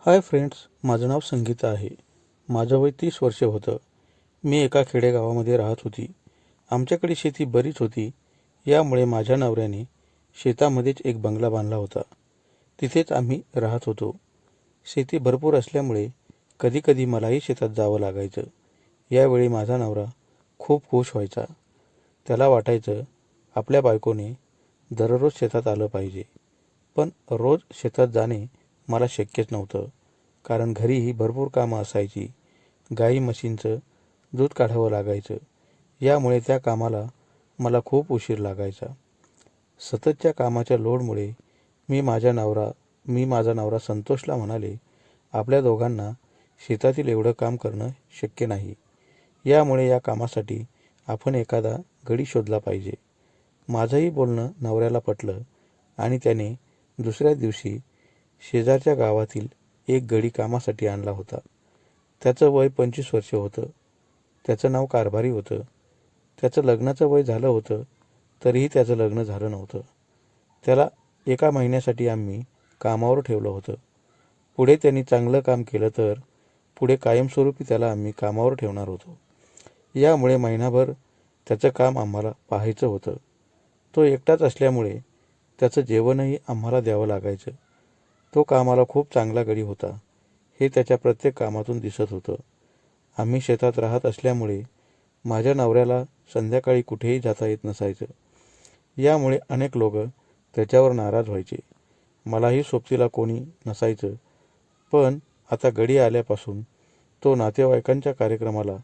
Hi friends, माझं नाव संगीता आहे. माझं वय 30 वर्षे होतं. मी एका खेडेगावामध्ये राहत होती. आमच्याकडे शेती बरीच होती. यामुळे माझ्या नवऱ्याने शेतामध्येच एक बंगला बांधला होता. तिथेच आम्ही राहत होतो. शेती भरपूर असल्यामुळे कधीकधी मलाही शेतात जावं लागायचं. यावेळी माझा नवरा खूप खुश व्हायचा. त्याला वाटायचं आपल्या बायकोने दररोज शेतात आलं पाहिजे. पण रोज शेतात जाणे मला शक्यच नव्हतं, कारण घरीही भरपूर कामं असायची. गाई म्हशींचं दूध काढावं लागायचं. यामुळे त्या कामाला मला खूप उशीर लागायचा. सततच्या कामाच्या लोडमुळे मी माझा नवरा संतोषला म्हणाले, आपल्या दोघांना शेतातील एवढं काम करणं शक्य नाही. यामुळे या कामासाठी आपण एखादा गडी शोधला पाहिजे. माझंही बोलणं नवऱ्याला पटलं आणि त्याने दुसऱ्या दिवशी शेजारच्या गावातील एक गडी कामासाठी आणला होता. त्याचं वय 25 वर्षे होतं. त्याचं नाव कारभारी होतं. त्याचं लग्नाचं वय झालं होतं, तरीही त्याचं लग्न झालं नव्हतं. त्याला एका महिन्यासाठी आम्ही कामावर ठेवलं होतं. पुढे त्यांनी चांगलं काम केलं तर पुढे कायमस्वरूपी त्याला आम्ही कामावर ठेवणार होतो. यामुळे महिनाभर त्याचं काम आम्हाला पाहायचं होतं. तो एकटाच असल्यामुळे त्याचं जेवणही आम्हाला द्यावं लागायचं. तो कामाला खूप चांगला गडी होता, हे त्याच्या प्रत्येक कामातून दिसत होतं. आम्ही शेतात राहत असल्यामुळे माझ्या नवऱ्याला संध्याकाळी कुठेही जाता येत नसायचं. यामुळे अनेक लोक त्याच्यावर नाराज व्हायचे. मलाही सोबतीला कोणी नसायचं. पण आता गडी आल्यापासून तो नातेवाईकांच्या कार्यक्रमाला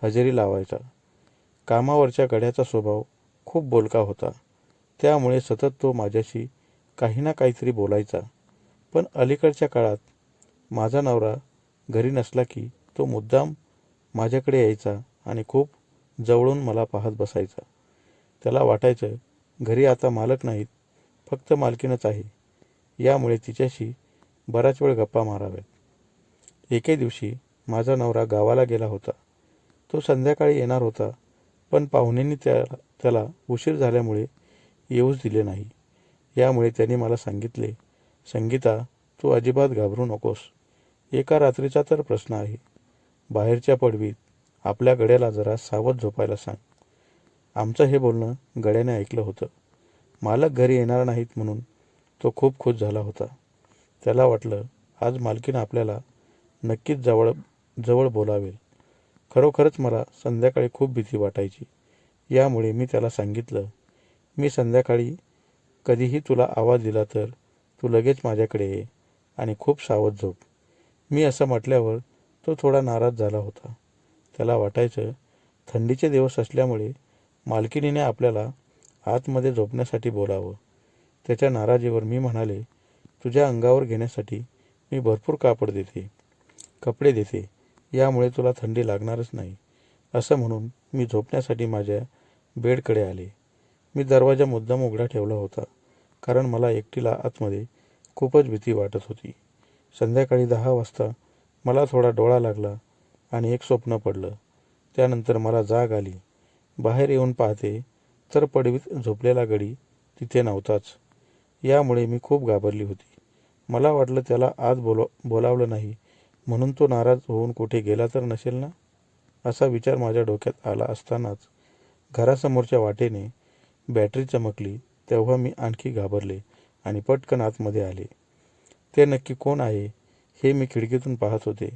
हजेरी लावायचा. कामावरच्या गड्याचा स्वभाव खूप बोलका होता. त्यामुळे सतत तो माझ्याशी काही ना काहीतरी बोलायचा. पण अलीकडच्या काळात माझा नवरा घरी नसला की तो मुद्दाम माझ्याकडे यायचा आणि खूप जवळून मला पाहत बसायचा. त्याला वाटायचं घरी आता मालक नाहीत, फक्त मालकीणच आहे. यामुळे तिच्याशी बराच वेळ गप्पा माराव्यात. एके दिवशी माझा नवरा गावाला गेला होता. तो संध्याकाळी येणार होता, पण पाहुण्यांनी त्याला उशीर झाल्यामुळे येऊच दिले नाही. यामुळे त्याने मला सांगितले, संगीता, तू अजिबात घाबरू नकोस. एका रात्रीचा तर प्रश्न आहे. बाहेरच्या पडवीत आपल्या गड्याला जरा सावध झोपायला सांग. आमचं हे बोलणं गड्याने ऐकलं होतं. मालक घरी येणार नाहीत म्हणून तो खूप खुश झाला होता. त्याला वाटलं आज मालकीण आपल्याला नक्कीच जवळ बोलावेल. खरोखरच मला संध्याकाळी खूप भीती वाटायची. यामुळे मी त्याला सांगितलं, मी संध्याकाळी कधीही तुला आवाज दिला तर तू लगेच माझ्याकडे ये आणि खूप सावध झोप. मी असं म्हटल्यावर तो थोडा नाराज झाला होता. त्याला वाटायचं थंडीचे दिवस असल्यामुळे मालकिनीने आपल्याला आतमध्ये झोपण्यासाठी बोलावं. त्याच्या नाराजीवर मी म्हणाले, तुझ्या अंगावर घेण्यासाठी मी भरपूर कपडे देते. यामुळे तुला थंडी लागणारच नाही. असं म्हणून मी झोपण्यासाठी माझ्या बेडकडे आले. मी दरवाजा मुद्दाम उघडा ठेवला होता, कारण मला एकटीला आतमध्ये खूपच भीती वाटत होती. संध्याकाळी 10 वाजता मला थोडा डोळा लागला आणि एक स्वप्न पडलं. त्यानंतर मला जाग आली. बाहेर येऊन पाहते तर पडवीत झोपलेला गडी तिथे नव्हताच. यामुळे मी खूप घाबरली होती. मला वाटलं त्याला आज बोलावलं नाही म्हणून तो नाराज होऊन कुठे गेला तर नसेल ना, असा विचार माझ्या डोक्यात आला असतानाच घरासमोरच्या वाटेने बॅटरी चमकली. तेव्हा मी आणखी घाबरले आणि पटकन आतमध्ये आले. ते नक्की कोण आहे हे मी खिडकीतून पाहत होते.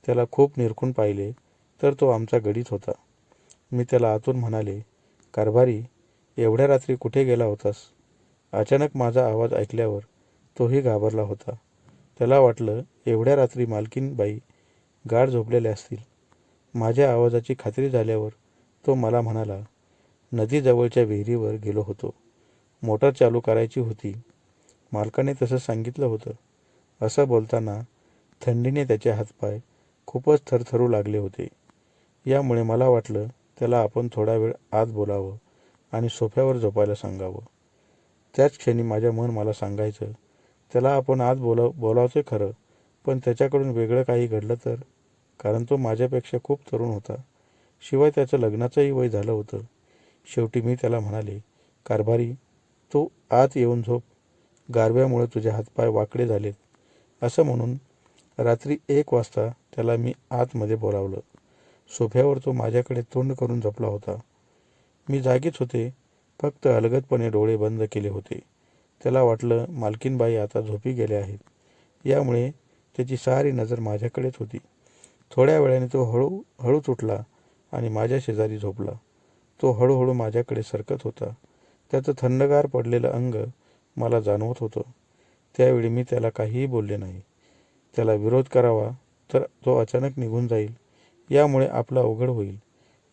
त्याला खूप निरखून पाहिले तर तो आमचा गडीच होता. मी त्याला आतून म्हणाले, कारभारी, एवढ्या रात्री कुठे गेला होतास? अचानक माझा आवाज ऐकल्यावर तोही घाबरला होता. त्याला वाटलं एवढ्या रात्री मालकीणबाई गाढ झोपलेल्या असतील. माझ्या आवाजाची खात्री झाल्यावर तो मला म्हणाला, नदीजवळच्या विहिरीवर गेलो होतो. मोटार चालू करायची होती. मालकाने तसं सांगितलं होतं. असं बोलताना थंडीने त्याचे हातपाय खूपच थरथरू लागले होते. यामुळे मला वाटलं त्याला आपण थोडा वेळ आत बोलावं आणि सोफ्यावर झोपायला सांगावं. त्याच क्षणी माझं मन मला सांगायचं, त्याला आपण आत बोलावतोय खरं, पण त्याच्याकडून वेगळं काही घडलं तर? कारण तो माझ्यापेक्षा खूप तरुण होता. शिवाय त्याचं लग्नाचंही वय झालं होतं. शेवटी मी त्याला म्हणाले, कारभारी, तू आत येऊन झोप. गारव्यामुळे तुझे हातपाय वाकडे झालेत. असं म्हणून रात्री 1 वाजता त्याला मी आतमध्ये बोलावलं. सोफ्यावर तो माझ्याकडे तोंड करून झोपला होता. मी जागीच होते, फक्त अलगदपणे डोळे बंद केले होते. त्याला वाटलं मालकीनबाई आता झोपी गेल्या आहेत. यामुळे त्याची सारी नजर माझ्याकडेच होती. थोड्या वेळाने तो हळूच उठला आणि माझ्या शेजारी झोपला. तो हळूहळू माझ्याकडे सरकत होता. त्याचं थंडगार पडलेलं अंग मला जाणवत होतं. त्यावेळी मी त्याला काहीही बोलले नाही. त्याला विरोध करावा तर तो अचानक निघून जाईल, यामुळे आपलं अवघड होईल,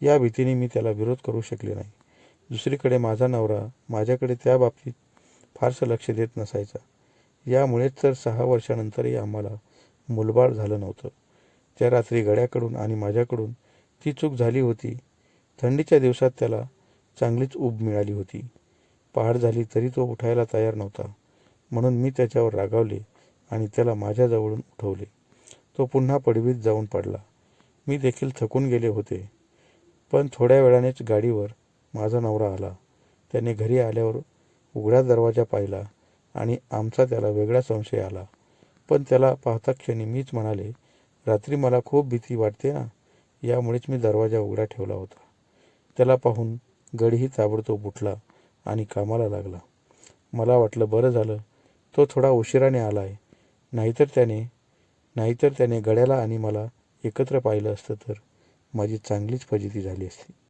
या भीतीने मी त्याला विरोध करू शकले नाही. दुसरीकडे माझा नवरा माझ्याकडे त्या बाबतीत फारसं लक्ष देत नसायचा. यामुळेच तर 6 वर्षानंतरही आम्हाला मूलबाळ झालं नव्हतं. त्या रात्री गड्याकडून आणि माझ्याकडून ती चूक झाली होती. थंडीच्या दिवसात त्याला चांगलीच ऊब मिळाली होती. पहाट झाली तरी तो उठायला तयार नव्हता. म्हणून मी त्याच्यावर रागावले आणि त्याला माझ्याजवळून उठवले. तो पुन्हा पडवीत जाऊन पडला. मी देखील थकून गेले होते. पण थोड्या वेळानेच गाडीवर माझा नवरा आला. त्याने घरी आल्यावर उघडा दरवाजा पाहिला आणि आमचा त्याला वेगळा संशय आला. पण त्याला पाहता क्षणी मीच म्हणाले, रात्री मला खूप भीती वाटते ना, यामुळेच मी दरवाजा उघडा ठेवला होता. त्याला पाहून गडीही ताबडतोब उठला आणि कामाला लागला. मला वाटलं बरं झालं तो थोडा उशिराने आलाय, नाहीतर त्याने गड्याला आणि मला एकत्र पाहिलं असतं तर माझी चांगलीच फजिती झाली असती.